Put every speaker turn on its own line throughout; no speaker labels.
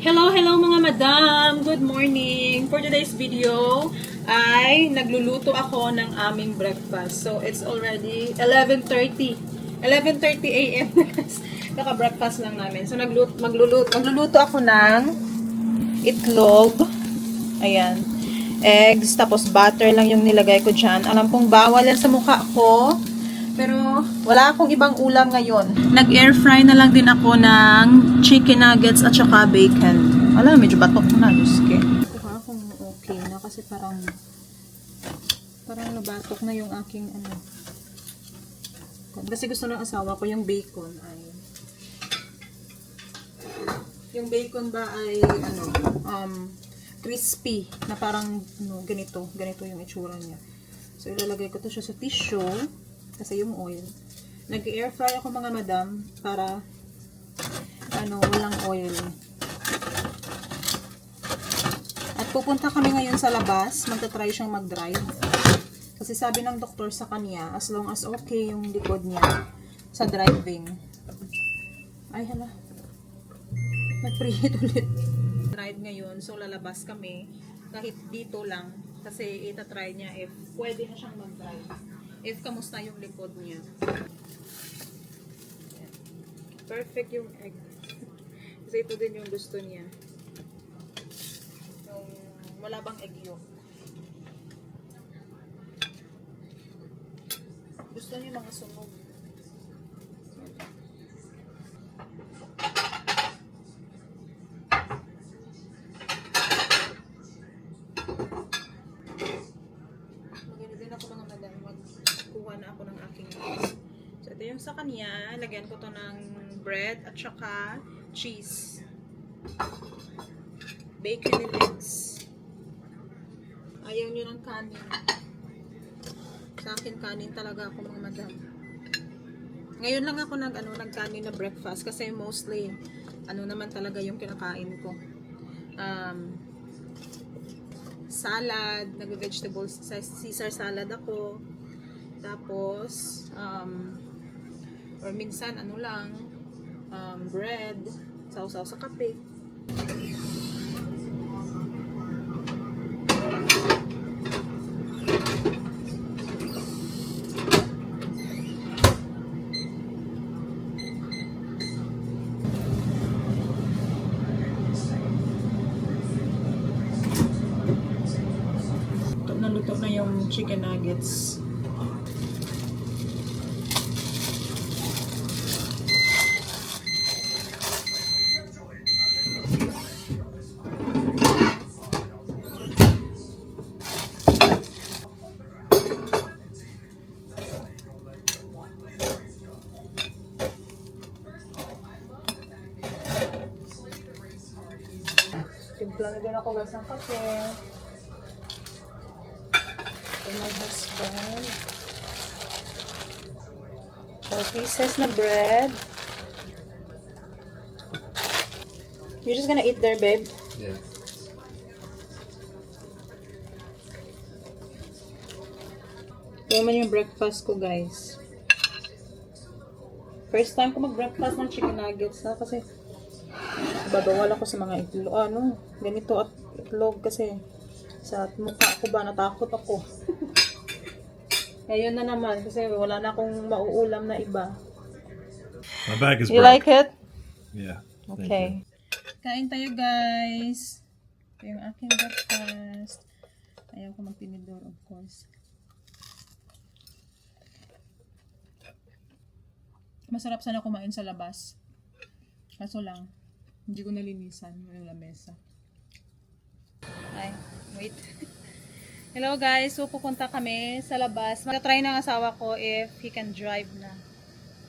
Hello mga madam! Good morning! For today's video ay nagluluto ako ng aming breakfast. So it's already 11:30. 11:30 AM na guys. Naka-breakfast lang namin. So magluluto ako ng itlog. Ayan. Eggs, tapos butter lang yung nilagay ko dyan. Alam kong bawal yan sa mukha ko. Pero wala akong ibang ulam ngayon. Nag-air fry na lang din ako ng chicken nuggets at saka bacon. Alam, medyo batok na. Diyos ke. Kuha akong okay na kasi parang nabatok na yung aking ano. Kasi gusto ng asawa ko yung bacon ay crispy na parang ganito yung itsura niya. So ilalagay ko to siya sa tissue kasi yung oil. Nag-air fry ako mga madam para walang oil. At pupunta kami ngayon sa labas, magta-try siyang mag-drive. Kasi sabi ng doktor sa kanya, as long as okay yung likod niya sa driving. Ay hala. Nag-preheat ulit. Drive ngayon, so lalabas kami kahit dito lang kasi ita-try niya if pwede na siyang mag-drive. If kamusta yung likod niya. Perfect yung egg. Kasi ito din yung gusto niya. Yung wala bang egg yolk. Gusto niya mga sunog. Kuha na ako ng aking eggs. So, ito yung sa kanya. Lagyan ko to ng bread at saka cheese. Bacon and eggs. Ayaw nyo ng kanin. Sa akin, kanin talaga ako mga madam. Ngayon lang ako nagkanin na breakfast kasi mostly, naman talaga yung kinakain ko. Salad, nag-vegetables, Caesar salad ako. Tapos, or minsan, bread, sausaw sa kape. Naluto na yung chicken nuggets. Timpla na din ako guys ng kape. And my husband. 4 pieces na bread. You're just gonna eat there, babe?
Yeah.
Ito naman yung breakfast ko, guys. First time ko mag-breakfast ng chicken nuggets, ha? Kasi babawal ako sa mga itlog. Ganito at itlog kasi sa mukha ko ba natakot ako. Ngayon na naman kasi wala na akong mauulam na iba.
My bag is
You
broke.
like it?
Yeah. thank
Okay.
you.
Kain tayo, guys. Ito yung aking breakfast. Ayaw ko magtinidor, of course. Masarap sana kumain sa labas. Kaso lang, hindi ko nalinisan yung lamesa. Ay, wait. Hello guys, so pupunta kami sa labas. Magta-try ng asawa ko if he can drive na.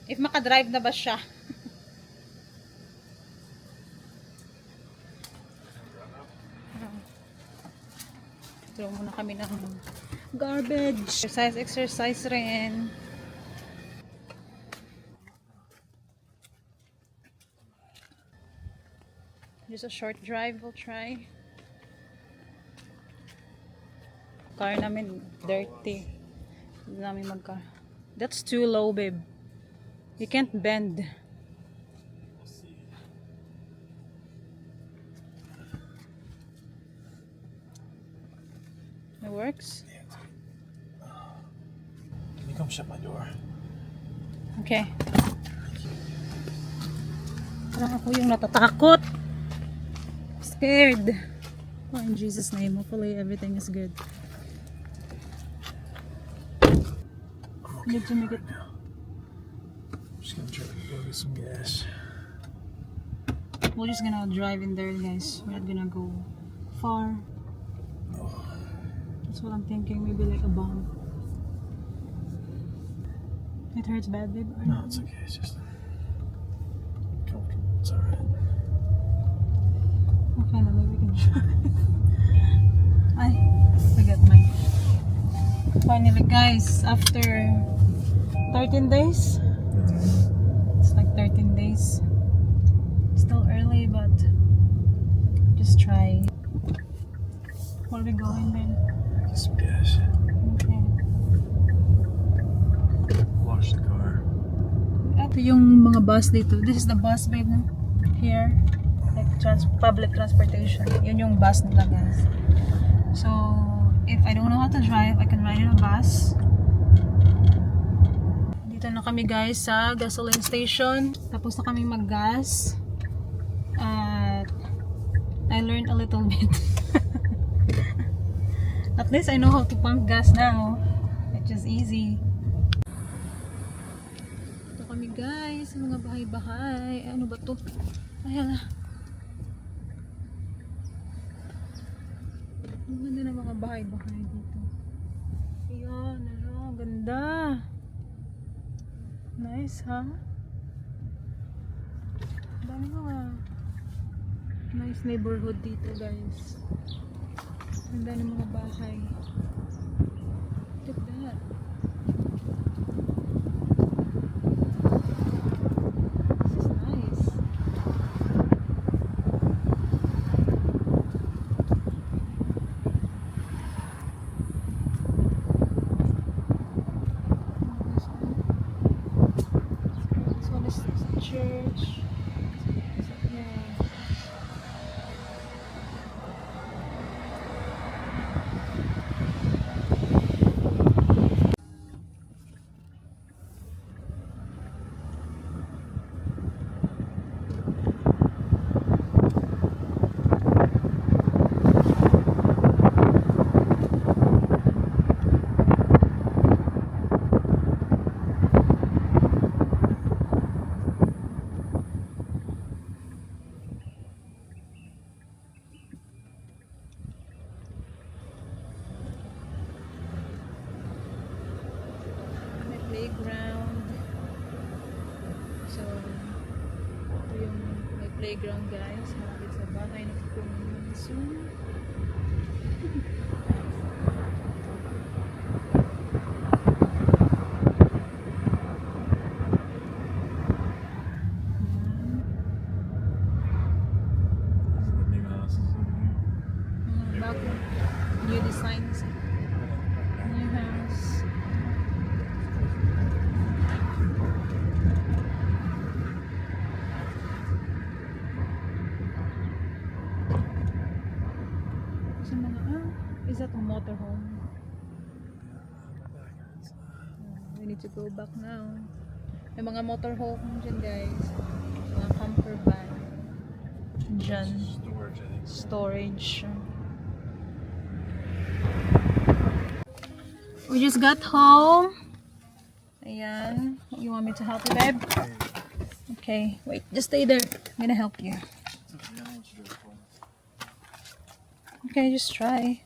If makadrive na ba siya. Throw muna kami ng garbage. Exercise rin. Just a short drive we'll try. Car namin dirty. Hindi namin magka. That's too low, babe. You can't bend. It works?
Can you come shut my door?
Okay. Parang ako yung natatakot. Scared. Oh, in Jesus' name, hopefully everything is good. Need to make it.
I'm just gonna try to go get some gas.
We're just gonna drive in there, guys. We're not gonna go far. That's what I'm thinking. Maybe like a bomb. It hurts bad, babe? Or
No, it's okay. It's just comfortable. It's alright.
Okay, now maybe we can try. I forget my. Finally, guys, after 13 days. It's like 13 days. Still early, but just try. Where are we going then?
Get some gas.
Okay.
Wash the car.
Ito yung mga bus dito. This is the bus, babe, no? Here. Like public transportation. Yun yung bus nila, guys. So, if I don't know how to drive, I can ride in a bus. Dito na kami, guys, sa gasoline station. Tapos na kami mag-gas. At I learned a little bit. At least I know how to pump gas now. Which is easy. Ito kami, guys, sa mga bahay-bahay. Ano ba to? Ay, hala. Ang ganda ng mga bahay-bahay dito. Ayan, ano, ang ganda. Nice, ha? Dami mga nice neighborhood dito, guys. Ganda ng mga bahay. Look at that. This is nice. This one is church. Yeah. May playground. So, ito yung may playground, guys. Malapit sa bahay. Nagpupunong soon.
The new house is over here.
Mga bago. New designs. New house. Sa mga, is that a motorhome? We need to go back now. May mga motorhome dyan, guys. Mga camper van. Dyan.
Storage, I think.
Storage. We just got home. Ayan. You want me to help you, babe? Okay. Wait. Just stay there. I'm gonna help you. Okay, just try.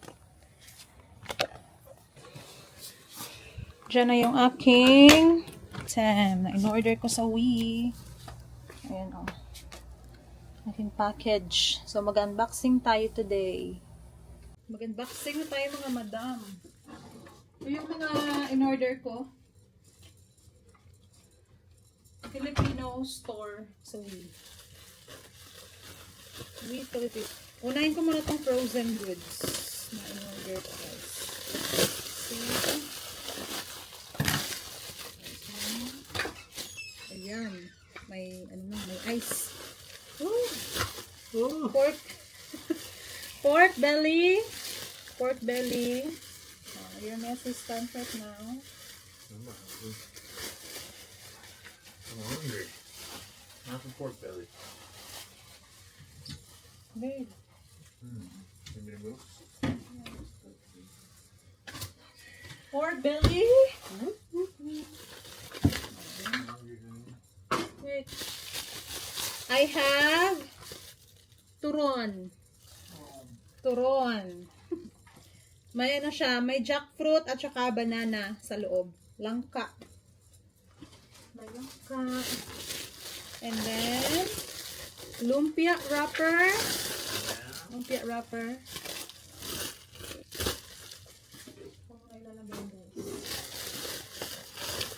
Diyan na yung aking tem na in-order ko sa Wii. Ayan, oh. Aking package. So, mag-unboxing tayo today. Mag-unboxing na tayo, mga madam. Ito yung mga in-order ko. Filipino store sa Wii. Wii Philippines. Unahin ko muna itong frozen goods na in-order ko, guys. See? Ayan. May, may ice. Ooh. Pork. Pork belly. Pork belly. You're my assistant right now.
I'm not hungry. I'm hungry. Not for pork belly.
Babe.
Need me to move?
Pork belly. Wait. I have turon. Turon. May ano siya, may jackfruit at saka banana sa loob. Langka. May langka. And then, lumpia wrapper. Lumpia wrapper.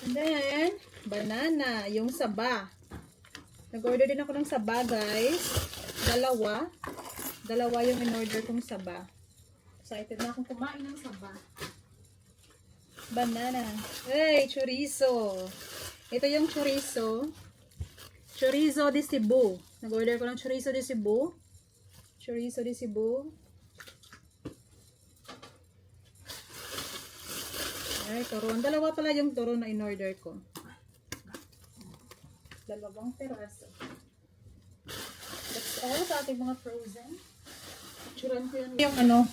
And then, banana, yung saba. Nag-order din ako ng saba, guys. Dalawa yung in-order kong saba. Excited na akong kumain ng saba. Banana. Hey, chorizo. Ito yung chorizo. Chorizo de Cebu. Nag-order ko ng chorizo de Cebu. Chorizo de Cebu. Ay, turon. Dalawa pala yung turon na in-order ko. Dalawang peraso. That's all sa ating mga frozen. Churan ko yun. Yung ano,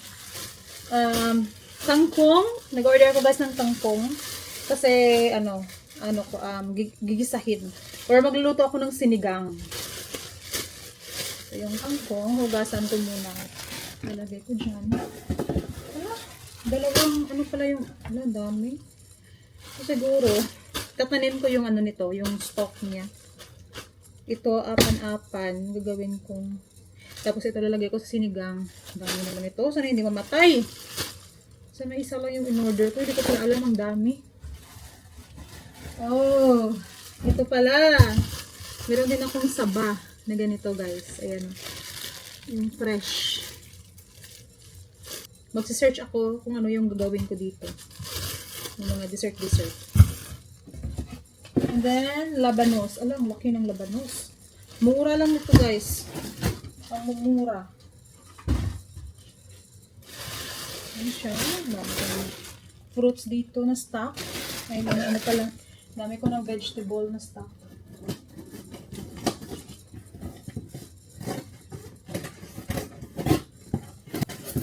kangkong. Nag-order ko guys ng kangkong. Kasi, gigisahin. Or magluluto ako ng sinigang. So, yung kangkong, hugasan ko muna. Nalagay ko dyan. Dalawang, pala yung, dami. So, siguro, tatanim ko yung nito, yung stock niya. Ito, apan-apan, gagawin kong, tapos ito lalagay ko sa sinigang. Dami naman ito. Sana hindi mamatay. Sana isa lang yung in-order ko. Hindi ko pala alam, ang dami. Oh, ito pala. Meron din akong saba na ganito, guys. Ayan. Yung fresh. Magsisearch ako kung ano yung gagawin ko dito. Yung mga dessert. And then, labanos. Alam, laki ng labanos. Mura lang ito, guys. Ang mura. Ano siya? Dami ko ng fruits dito na stock. Ay, pala. Dami ko ng vegetable na stock.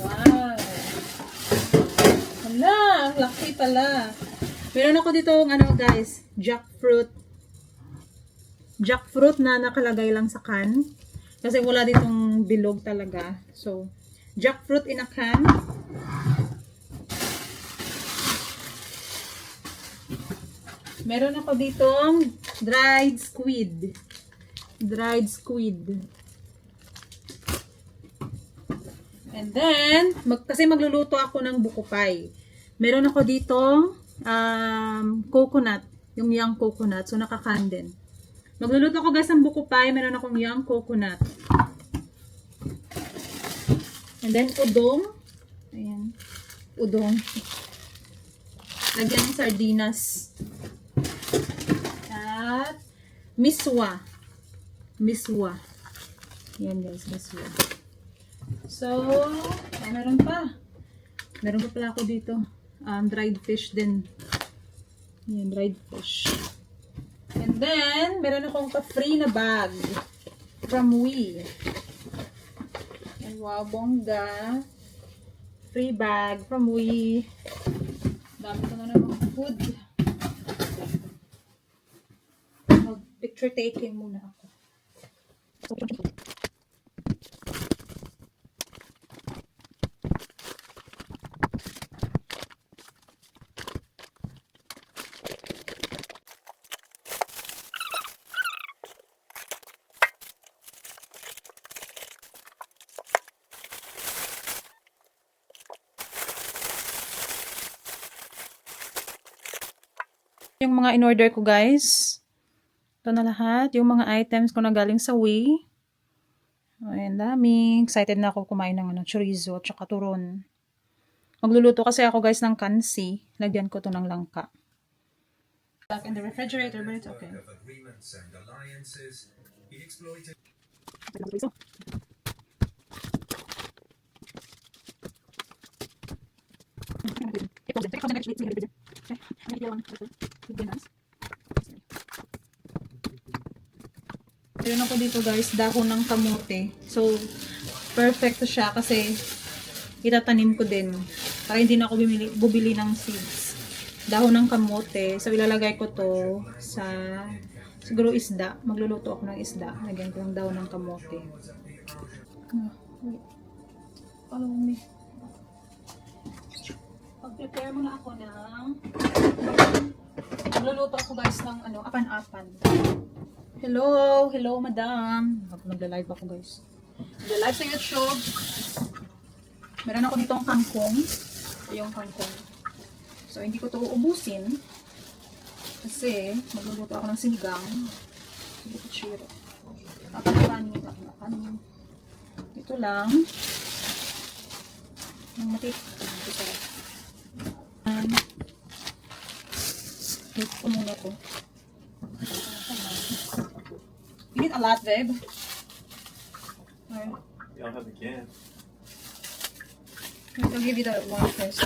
Wow! Hala! Laki pala. Meron ako dito guys, jackfruit. Jackfruit na nakalagay lang sa can. Kasi wala ditong bilog talaga. So, jackfruit in a can. Meron ako ditong dried squid. Dried squid. And then, kasi magluluto ako ng buko pie. Meron ako ditong coconut. Yung young coconut. So, nakakan din. Magluluto ako guys ng buko pie. Meron akong young coconut. And then, udong. Ayan. Udong. Lagyan ng sardinas. At miswa. Miswa. Yan guys, miswa. So, meron pa. Meron pa pala ako dito. Dried fish din. Yan, dried fish. And then, meron akong pa-free na bag from Wee. And wow, bongga. Free bag from Wee. Dami ko na naman food. Picture taking muna ako. Yung mga in-order ko guys. Ito na lahat. Yung mga items ko na galing sa Wee. Ayan, dami. Excited na ako kumain ng chorizo at saka turon. Magluluto kasi ako guys ng kansi. Lagyan ko to ng langka. Back in the refrigerator, but it's okay. Meron ako dito guys, dahon ng kamote. So, perfect siya kasi itatanim ko din. Para hindi na ako bubili ng seeds. Dahon ng kamote. So, ilalagay ko to sa siguro isda. Magluluto ako ng isda. Lagyan ko ng dahon ng kamote. Wait. Follow me. Pag-prepare muna ako ng magluluto ako guys ng apan-apan. Hello! Hello, madam! Nagla-live ako, guys. Nagla-live sa YouTube. Meron ako ditong kangkong. Ito yung kangkong. So, hindi ko ito uubusin. Kasi, magluluto ako ng sinigang. Hindi ko chiro. Apan. Ito lang. Ang ito sarap. Ito ko muna ito. You need a lot, babe. Alright.
You don't have the can.
I'll give you the one first.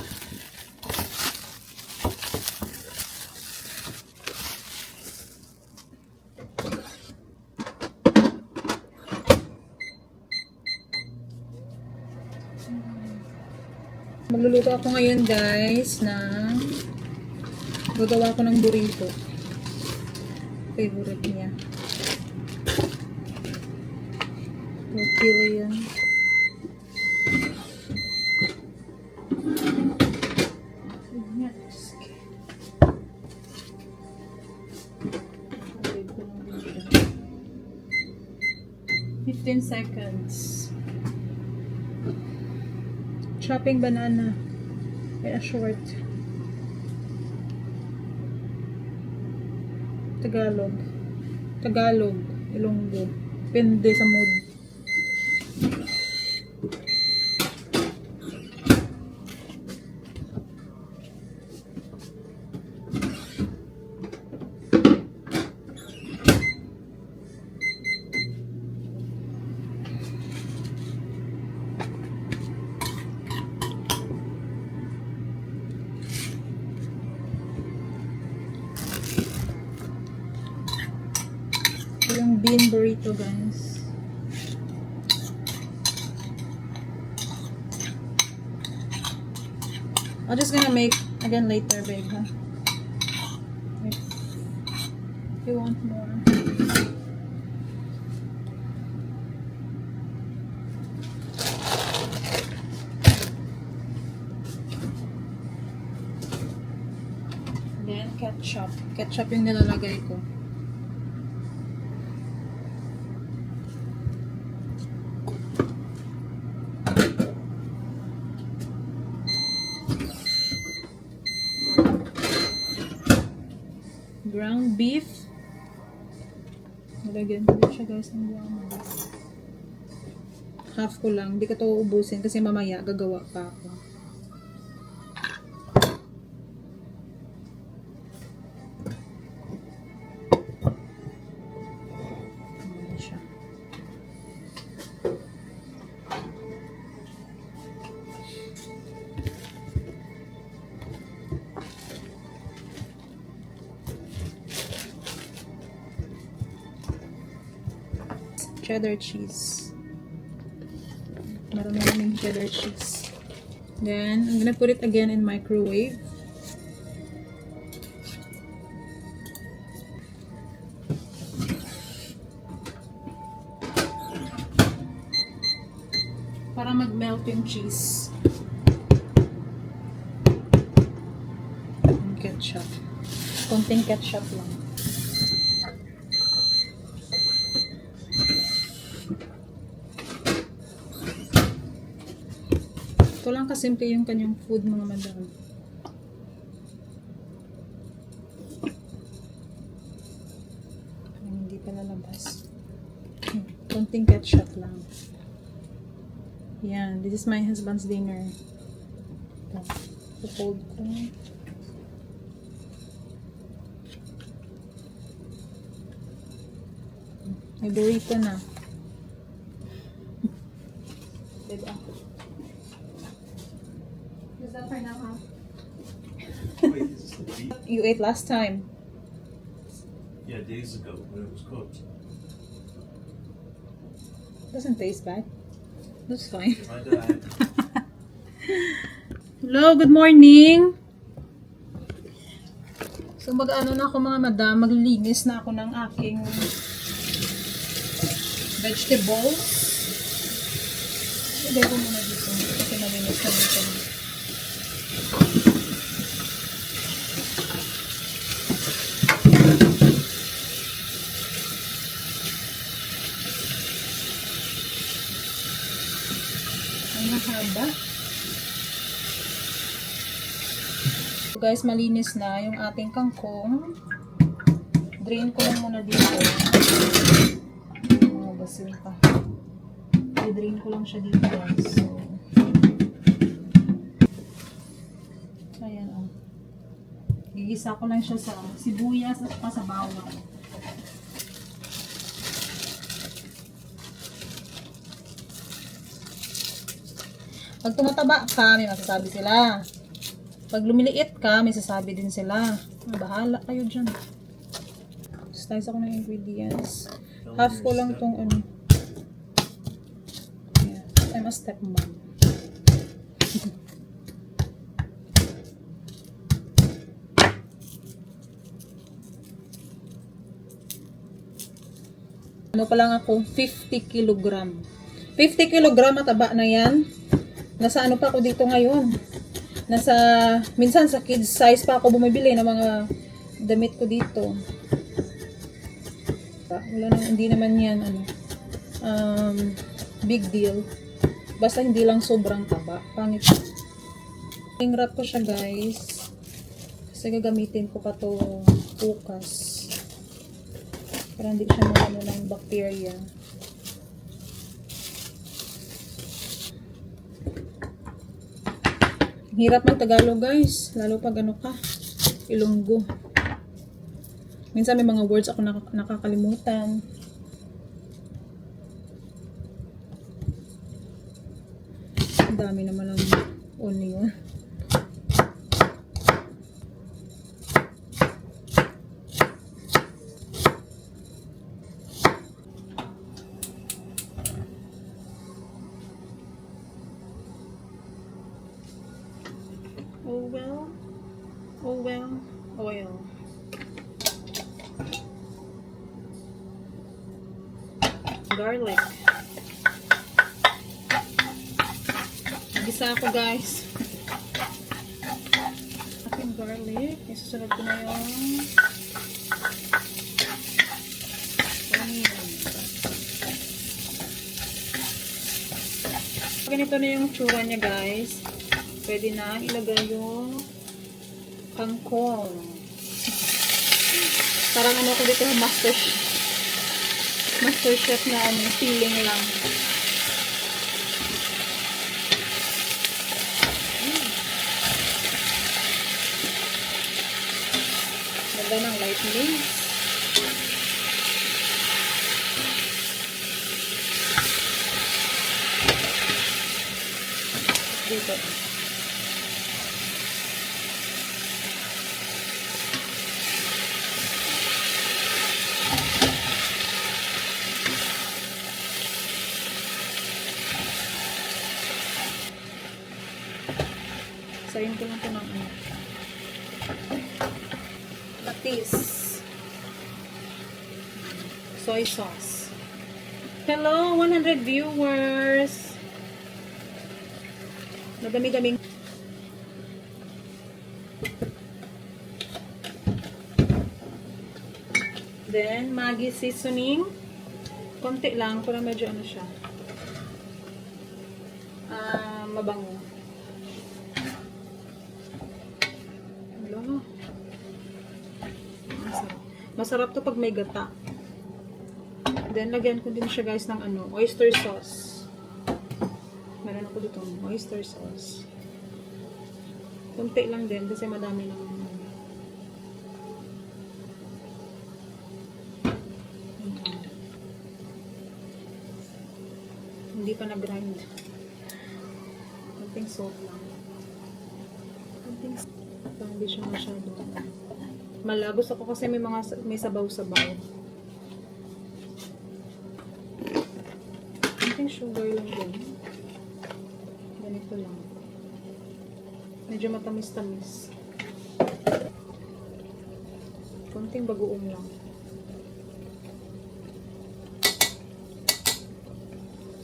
Magluluto ako ngayon guys na gagawa ko ng burrito. Favorite niya. Kilo yan. Fifteen seconds. Chopping banana. In a short. Tagalog. Ilonggo. Depende sa mood. Yung bean burrito guys. I'm just gonna make again later, babe, huh? If you want more. Then ketchup. Ketchup yung nilalagay ko. Ground beef. Nalagyan ko din siya guys ng ground beef. Half ko lang. Hindi ko ito uubusin kasi mamaya gagawa pa ako. Ayan siya. Cheddar cheese. Maraming cheddar cheese. Then, I'm gonna put it again in microwave. Para mag-melt yung cheese. And ketchup. Konting ketchup lang. Ito lang kasimple yung kanyang food, mga madam. Hindi pa lalabas. Konting ketchup lang. Yan. This is my husband's dinner. Ito. Ito-fold ko. May burrito na. Diba? Is that for now, huh?
Wait, is this the beef?
You ate last time.
Yeah, days ago when it was cooked.
Doesn't taste bad. That's fine.
My dad.
Hello, good morning. So mag-ano na ako mga madam, maglilinis na ako ng aking vegetables. Ilagay ko muna dito kasi malinis na dito. Ay, mahaba. So guys, malinis na yung ating kangkong. Drain ko lang muna dito. Mga basil pa. I-drain ko lang siya dito guys. So, ayan o. Gigisa ko lang siya sa sibuyas at sa bawang. Pag tumataba ka, may masasabi sila. Pag lumiliit ka, may sasabi din sila. Bahala kayo dyan. Slice ako ng ingredients. Half ko lang tong ano. Yeah. I'm a stepmom. Ano pa lang ako? 50 kilogram. 50 kilogram mataba na yan. Nasa ano pa ako dito ngayon? Minsan sa kids size pa ako bumibili ng mga damit ko dito. Hindi naman yan, big deal. Basta hindi lang sobrang taba. Pangit. Wrap ko siya guys. Kasi gagamitin ko pa to bukas. Para hindi siya maano ng bacteria. Hirap ng Tagalog guys, lalo pag ano ka, Ilonggo. Minsan may mga words ako nakakalimutan. Ang dami naman ng onion. Oil. Garlic. Nagisa ako guys. Aking garlic. Isusunod ko na yung onion. Ganito na yung tsura niya guys. Pwede na ilagay yung kangkong. Parang ano ko dito, master chef na feeling lang. Ganda ng light mix. Dito. Sayin ko lang ito ng patis. Soy sauce. Hello, 100 viewers. Nadami-daming. Then, Maggi seasoning. Konti lang, para medyo ano siya. Mabango. Masarap to pag may gata. Then, lagyan ko din siya guys ng oyster sauce. Meron ako dito oyster sauce. Kunti lang din kasi madami lang. Hindi pa nag-grind. Kunting salt lang. Kunting salt. Parang hindi siya masyado. Malagos ako kasi may sabaw-sabaw. Konting sugar lang din. Ganito lang. Medyo matamis-tamis. Konting bagoong lang.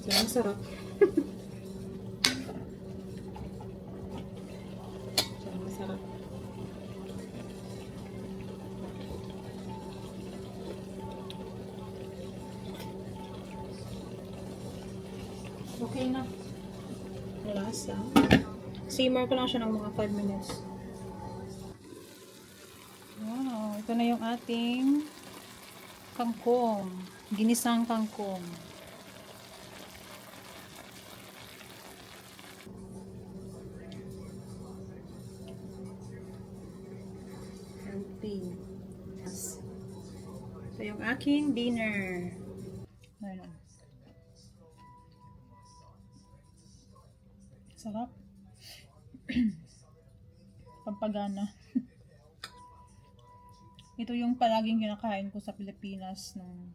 So, ang sarap. So, ang sarap. Okay na. Lasa. Simmer ko lang siya ng mga 5 minutes. Wow, ito na yung ating kangkong. Ginisang kangkong. Healthy. Ito yung aking dinner. Ayan. Sarap. Pampagana. Ito yung palaging kinakain ko sa Pilipinas nung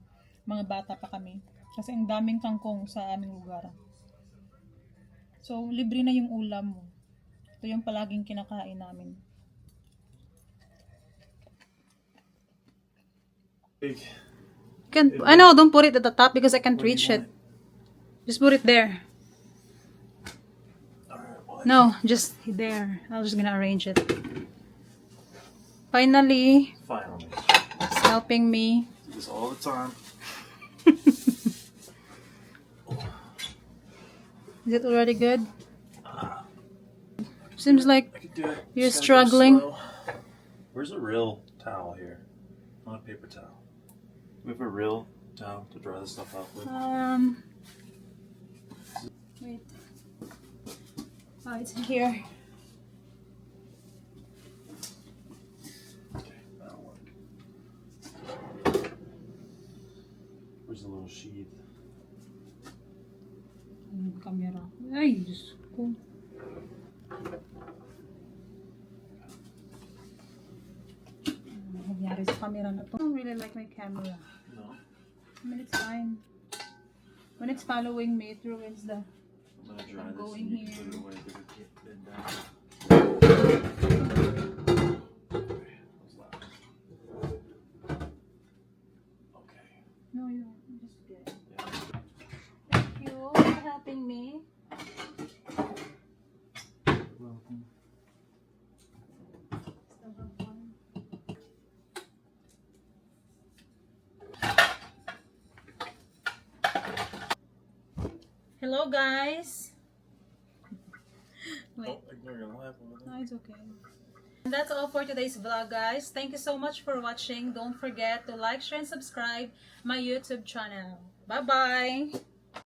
mga bata pa kami. Kasi ang daming kangkong sa aming lugar. So, libre na yung ulam mo. Ito yung palaging kinakain namin.
Big.
Don't put it at the top because I can't reach it. Just put it there. No, just there. I'm just gonna arrange it. Finally,
Finally.
it's helping me.
Do this all the time.
Is it already good? Seems like
I could do it.
you're
Just gotta go
struggling.
slow. Where's a real towel here? Not a paper towel. Do we have a real towel to dry this stuff off with?
Wait. Oh, it's here.
Okay, that'll work. Where's the little sheath?
Camera. Ay, Diyos ko. Ano nangyari sa camera na to? I don't really like my camera.
No.
I mean, it's fine. When it's following me, it ruins the...
I'm gonna dry
I'm
this
going
and you can
here.
put it away because it can't bend down. Okay, how's that? Okay.
No, you don't. Just get it.
Yeah.
Thank you for helping me.
Welcome.
Still have one. Hello, guys. Wait.
Oh, ignore your live.
No, it's okay. And that's all for today's vlog, guys. Thank you so much for watching. Don't forget to like, share, and subscribe my YouTube channel. Bye-bye!